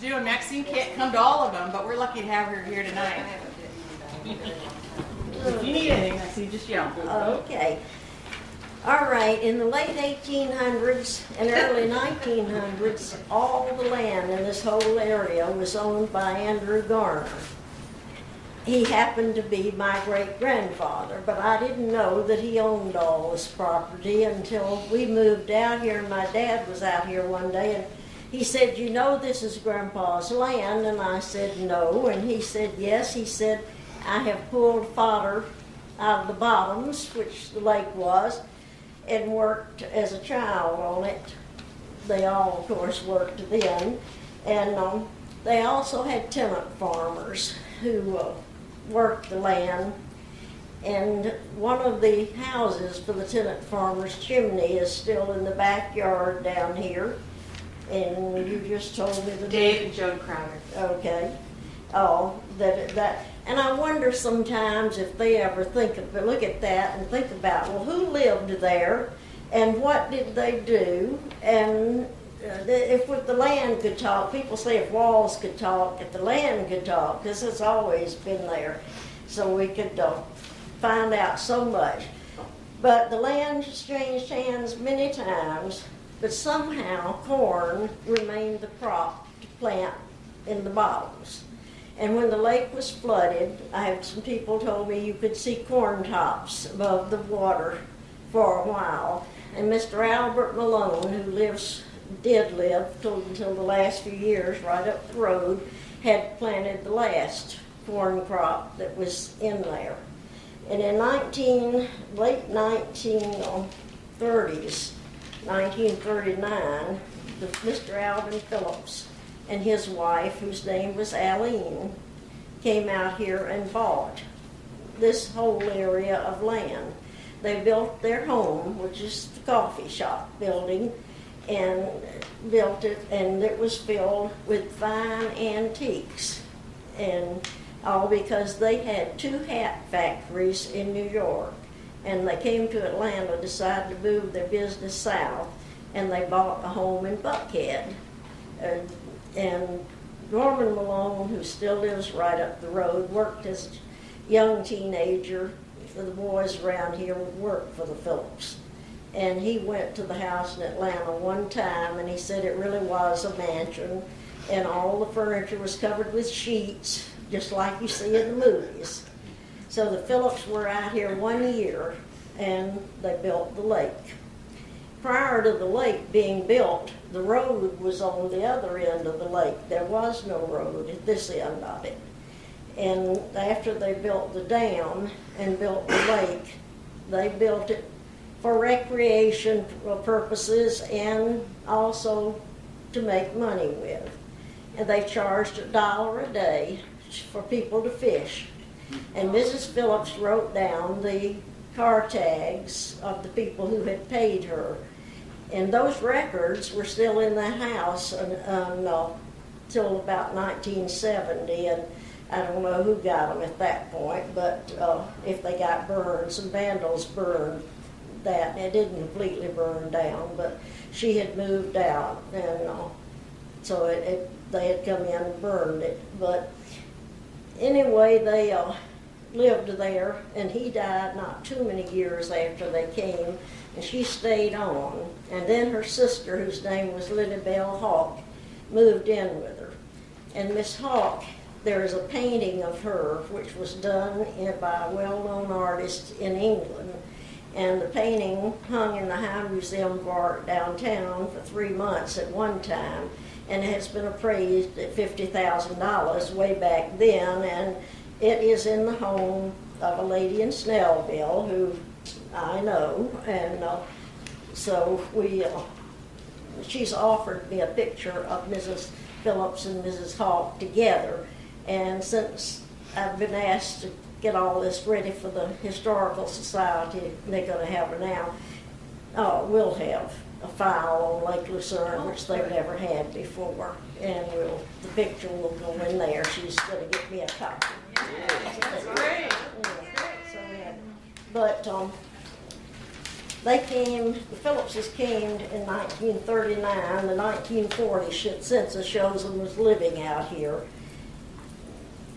do, and Maxine can't come to all of them, but we're lucky to have her here tonight. If you need anything, Maxine, just yell. Okay. All right, in the late 1800s and early 1900s, all the land in this whole area was owned by Andrew Garner. He happened to be my great-grandfather, but I didn't know that he owned all this property until we moved out here, and my dad was out here one day, and he said, "You know this is Grandpa's land?" And I said, "No," and he said, "Yes." He said, "I have pulled fodder out of the bottoms," which the lake was, and worked as a child on it. They all, of course, worked then, and they also had tenant farmers who worked the land, and one of the houses for the tenant farmer's chimney is still in the backyard down here, and you just told me the Dave and Joan Crowder. Okay. Oh, that, and I wonder sometimes if they ever look at that and think about, well, who lived there, and what did they do, and if the land could talk. People say if walls could talk, if the land could talk, because it's always been there, so we could find out so much. But the land has changed hands many times, but somehow corn remained the crop to plant in the bottoms. And when the lake was flooded, I had some people told me you could see corn tops above the water for a while. And Mr. Albert Malone, who did live until the last few years right up the road, had planted the last corn crop that was in there. And in late 1930s, 1939, Mr. Alvin Phillips and his wife, whose name was Aline, came out here and bought this whole area of land. They built their home, which is the coffee shop building, and built it, and it was filled with fine antiques, and all because they had 2 hat factories in New York, and they came to Atlanta, decided to move their business south, and they bought a home in Buckhead. And Norman Malone, who still lives right up the road, worked as a young teenager. The boys around here would work for the Phillips. And he went to the house in Atlanta one time, and he said it really was a mansion, and all the furniture was covered with sheets, just like you see in the movies. So the Phillips were out here 1 year, and they built the lake. Prior to the lake being built, the road was on the other end of the lake. There was no road at this end of it. And after they built the dam and built the lake, they built it for recreation purposes and also to make money with. And they charged $1 a day for people to fish. And Mrs. Phillips wrote down the car tags of the people who had paid her. And those records were still in that house until about 1970, and I don't know who got them at that point, but if they got burned, some vandals burned that. It didn't completely burn down, but she had moved out, and so they had come in and burned it. But anyway, they lived there, and he died not too many years after they came, and she stayed on. And then her sister, whose name was Lily Bell Hawk, moved in with her. And Miss Hawk, there is a painting of her which was done by a well-known artist in England, and the painting hung in the High Museum of Art downtown for 3 months at one time, and it has been appraised at $50,000 way back then, and it is in the home of a lady in Snellville who I know, and so she's offered me a picture of Mrs. Phillips and Mrs. Hawk together, and since I've been asked to get all this ready for the Historical Society they're going to have her now, we'll have a file on Lake Lucerne, which they've never had before, and the picture will go in there. She's going to get me a copy. That's great. But The Phillipses came in 1939. The 1940 census shows them was living out here.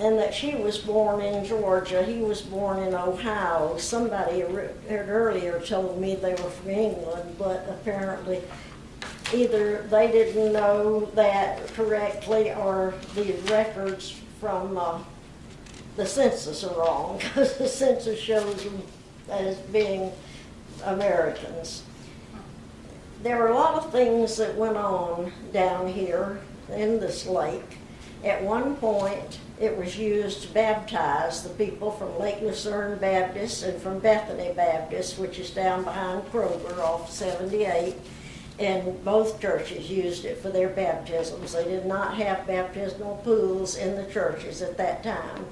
And that she was born in Georgia, he was born in Ohio. Somebody had earlier told me they were from England, but apparently either they didn't know that correctly or the records from the census are wrong, because the census shows them as being Americans. There were a lot of things that went on down here in this lake. At one point, it was used to baptize the people from Lake Lucerne Baptist and from Bethany Baptist, which is down behind Kroger off 78. And both churches used it for their baptisms. They did not have baptismal pools in the churches at that time.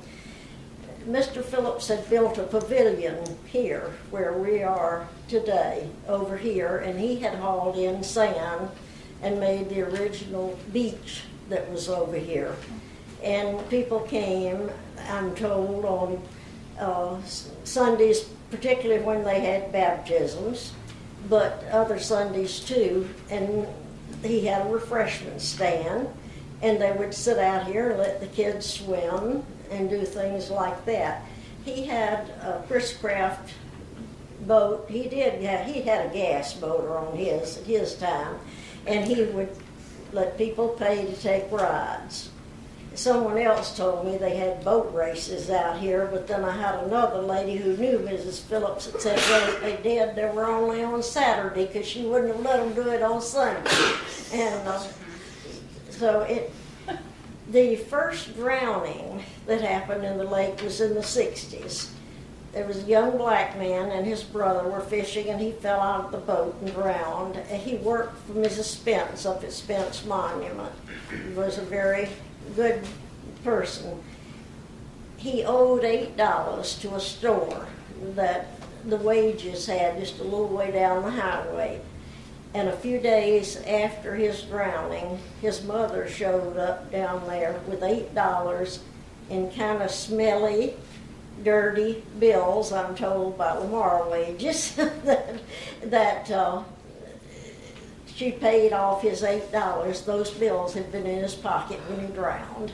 Mr. Phillips had built a pavilion here where we are today, over here, and he had hauled in sand and made the original beach that was over here. And people came, I'm told, on Sundays, particularly when they had baptisms, but other Sundays too, and he had a refreshment stand, and they would sit out here and let the kids swim and do things like that. He had a Chris Craft boat. He had a gas motor on his at his time, and he would let people pay to take rides. Someone else told me they had boat races out here, but then I had another lady who knew Mrs. Phillips that said, well, if they did, they were only on Saturday because she wouldn't have let them do it on Sunday. And the first drowning that happened in the lake was in the 60s. There was a young black man and his brother were fishing, and he fell out of the boat and drowned. He worked for Mrs. Spence up at Spence Monument. He was a very good person. He owed $8 to a store that the wages had just a little way down the highway. And a few days after his drowning, his mother showed up down there with $8 in kind of smelly, dirty bills, I'm told by Lamar wages, that she paid off his $8. Those bills had been in his pocket when he drowned.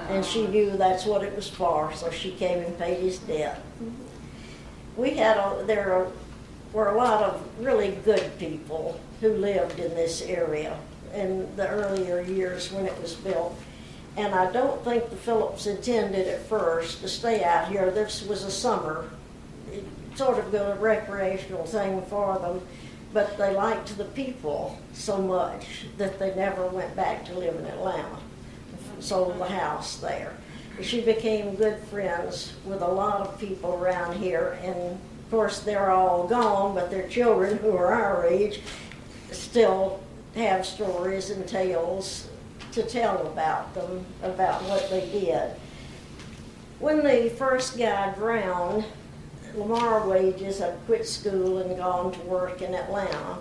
And she knew that's what it was for, so she came and paid his debt. There were a lot of really good people who lived in this area in the earlier years when it was built. And I don't think the Phillips intended at first to stay out here. This was a summer, sort of a recreational thing for them, but they liked the people so much that they never went back to live in Atlanta, sold the house there. She became good friends with a lot of people around here, and of course they're all gone, but their children who are our age still have stories and tales to tell about them, about what they did. When the first guy drowned, Lamar Wages had quit school and gone to work in Atlanta,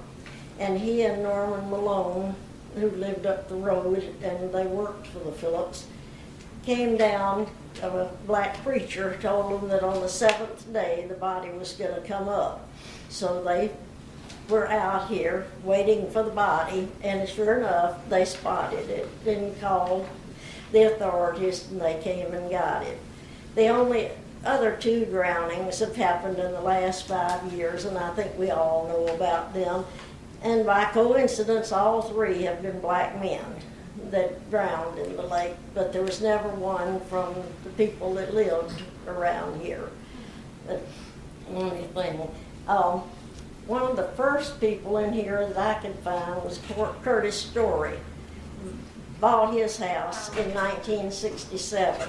and he and Norman Malone, who lived up the road, and they worked for the Phillips, came down. A black preacher told them that on the 7th day the body was going to come up. So they were out here waiting for the body, and sure enough, they spotted it and called the authorities, and they came and got it. The only other 2 drownings have happened in the last 5 years, and I think we all know about them. And by coincidence, all 3 have been black men that drowned in the lake, but there was never one from the people that lived around here. One of the first people in here that I could find was Curtis Story. Bought his house in 1967,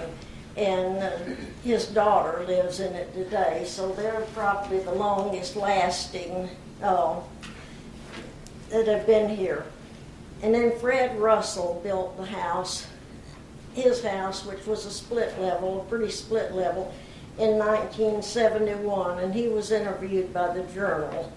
and his daughter lives in it today, so they're probably the longest lasting that have been here. And then Fred Russell built the house, his house, which was a pretty split level, in 1971, and he was interviewed by the Journal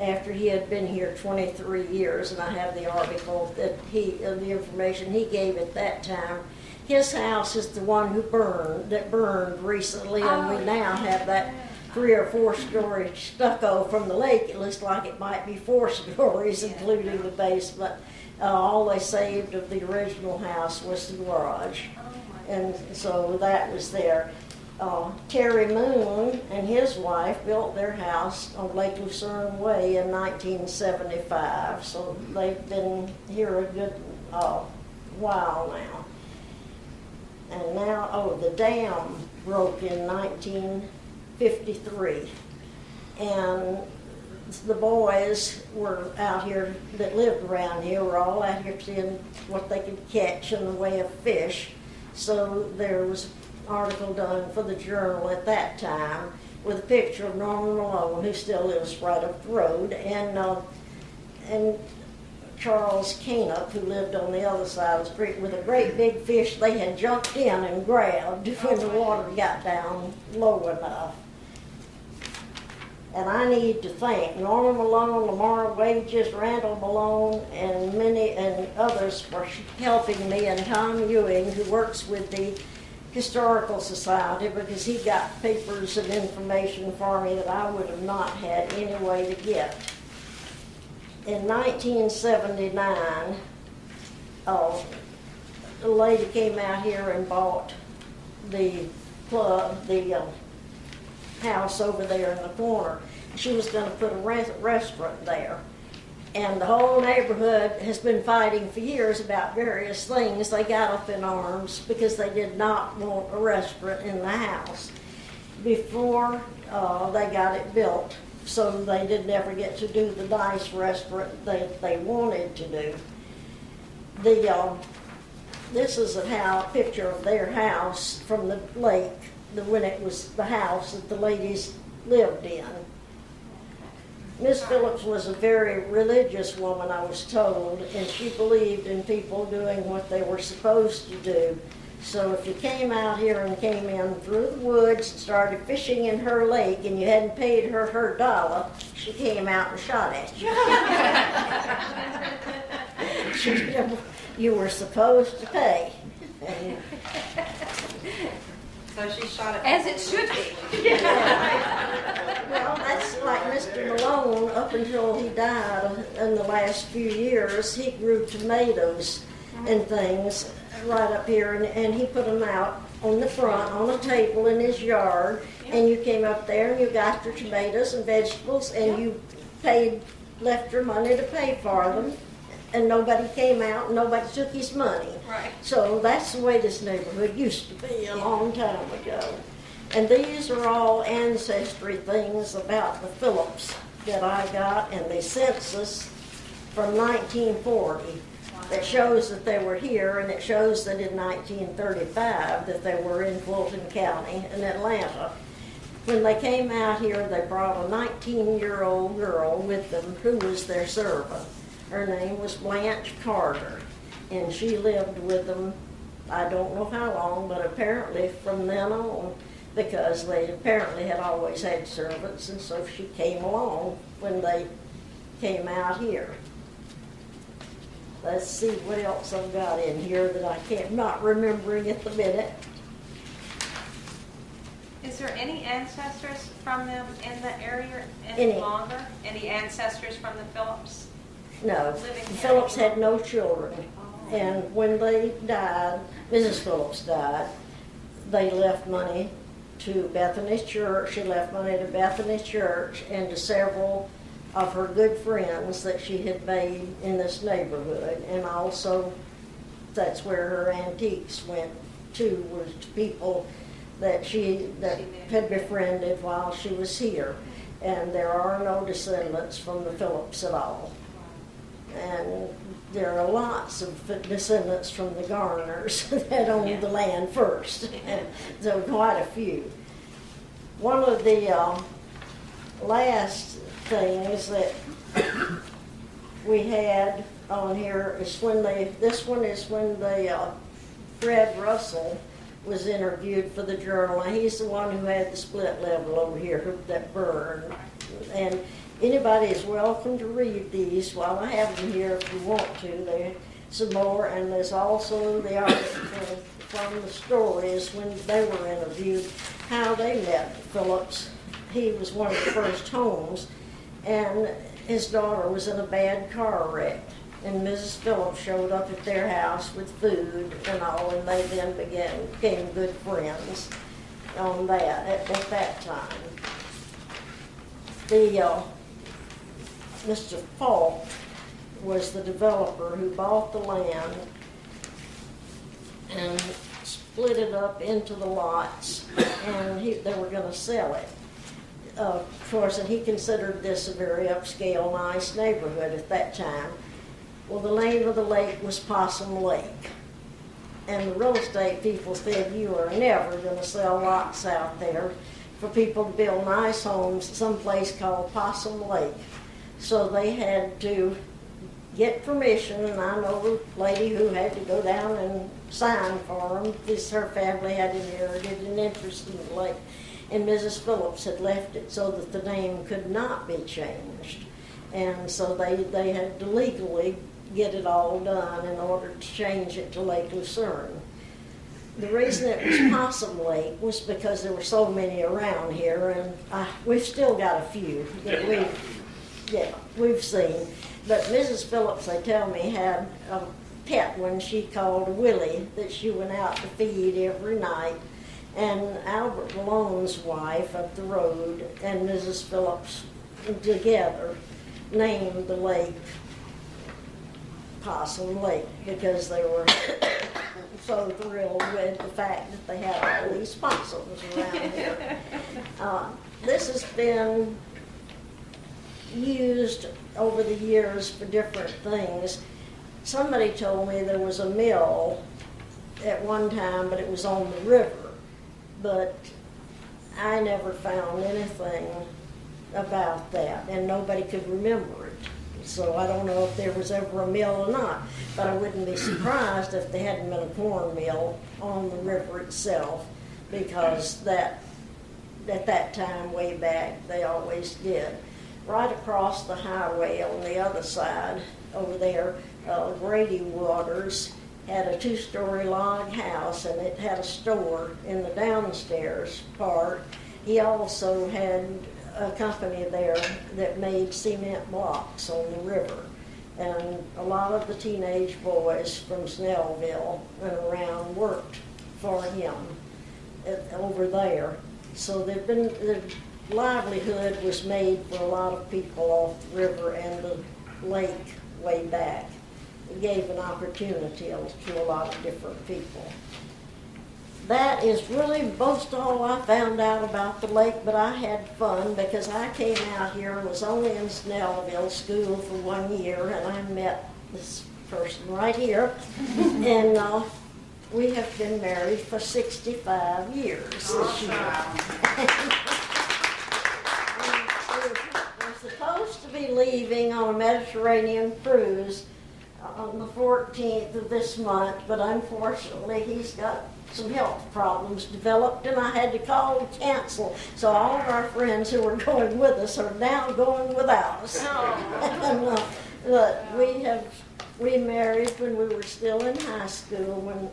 after he had been here 23 years, and I have the article that the information he gave at that time. His house is the one that burned recently, and we now have that 3 or 4 story stucco from the lake. It looks like it might be 4 stories, including the basement. All they saved of the original house was the garage. And so that was there. Terry Moon and his wife built their house on Lake Lucerne Way in 1975. So they've been here a good while now. And now, the dam broke in 1953. And the boys were out here that lived around here were all out here seeing what they could catch in the way of fish. So there was an article done for the Journal at that time with a picture of Norman Malone, who still lives right up the road, and Charles Canup, who lived on the other side of the street, with a great big fish they had jumped in and grabbed when the water got down low enough. And I need to thank Norman Malone, Lamar Wages, Randall Malone, and others for helping me, and Tom Ewing, who works with the Historical Society, because he got papers and information for me that I would have not had any way to get. In 1979, a lady came out here and bought the house over there in the corner. She was going to put a restaurant there. And the whole neighborhood has been fighting for years about various things. They got up in arms because they did not want a restaurant in the house before they got it built. So they did never get to do the nice restaurant they wanted to do. This is a picture of their house from the lake, when it was the house that the ladies lived in. Miss Phillips was a very religious woman, I was told, and she believed in people doing what they were supposed to do. So if you came out here and came in through the woods and started fishing in her lake and you hadn't paid her her $1, she came out and shot at you. You were supposed to pay. So she shot it. As it should be. Well, that's like Mr. Malone. Up until he died in the last few years, he grew tomatoes and things right up here, and he put them out on the front, on a table in his yard, and you came up there and you got your tomatoes and vegetables, and you left your money to pay for them, and nobody came out and nobody took his money. Right. So that's the way this neighborhood used to be a long time ago. And these are all ancestry things about the Phillips that I got, and the census from 1940 that shows that they were here, and it shows that in 1935 that they were in Fulton County in Atlanta. When they came out here, they brought a 19-year-old girl with them who was their servant. Her name was Blanche Carter, and she lived with them, I don't know how long, but apparently from then on, because they apparently had always had servants, and so she came along when they came out here. Let's see what else I've got in here that I'm not remembering at the minute. Is there any ancestors from them in the area Any. longer? Any ancestors from the Phillips? No, Living the here. Phillips had no children. Oh. And when they died, Mrs. Phillips died, they left money to Bethany Church. She left money to Bethany Church and to several of her good friends that she had made in this neighborhood. And also, that's where her antiques went to, was to people that had befriended while she was here. And there are no descendants from the Phillips at all. And there are lots of descendants from the Garners that owned the land first. So quite a few. One of the last things that we had on here is when Fred Russell was interviewed for the Journal. And he's the one who had the split level over here that burned. And anybody is welcome to read these while I have them here if you want to. There's some more, and there's also the article from the stories when they were interviewed, how they met Phillips he was one of the first homes, and his daughter was in a bad car wreck. And Mrs. Phillips showed up at their house with food and all, and they then became good friends on that at that time. Mr. Falk was the developer who bought the land and split it up into the lots, and they were going to sell it. Of course, and he considered this a very upscale, nice neighborhood at that time. Well, the name of the lake was Possum Lake. And the real estate people said, you are never going to sell lots out there for people to build nice homes someplace called Possum Lake. So they had to get permission, and I know a lady who had to go down and sign for them because her family had inherited an interest in the lake. And Mrs. Phillips had left it so that the name could not be changed. And so they had to legally get it all done in order to change it to Lake Lucerne. The reason it was Possum Lake was because there were so many around here, and we've still got a few that we've seen. But Mrs. Phillips, they tell me, had a pet one she called Willie that she went out to feed every night. And Albert Malone's wife up the road and Mrs. Phillips together named the lake Possum Lake because they were so thrilled with the fact that they had all these possums around here. This has been used over the years for different things. Somebody told me there was a mill at one time, but it was on the river. But I never found anything about that, and nobody could remember it. So I don't know if there was ever a mill or not, but I wouldn't be surprised if there hadn't been a corn mill on the river itself, because that at that time, way back, they always did. Right across the highway on the other side, over there, Grady Waters had a 2-story log house, and it had a store in the downstairs part. He also had a company there that made cement blocks on the river. And a lot of the teenage boys from Snellville and around worked for him over there. So the livelihood was made for a lot of people off the river and the lake way back. It gave an opportunity to a lot of different people. That is really most all I found out about the lake, but I had fun because I came out here and was only in Snellville school for 1 year, and I met this person right here. And we have been married for 65 years this year. We're supposed to be leaving on a Mediterranean cruise on the 14th of this month, but unfortunately he's got some health problems developed, and I had to call and cancel. So all of our friends who were going with us are now going without us. But we married when we were still in high school. When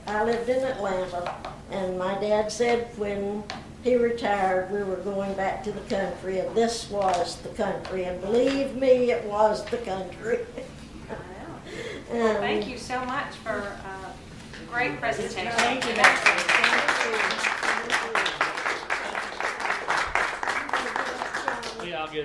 I lived in Atlanta, and my dad said when he retired we were going back to the country, and this was the country, and believe me, it was the country. Well, thank you so much for a great presentation. Thank you. Yeah, I'll get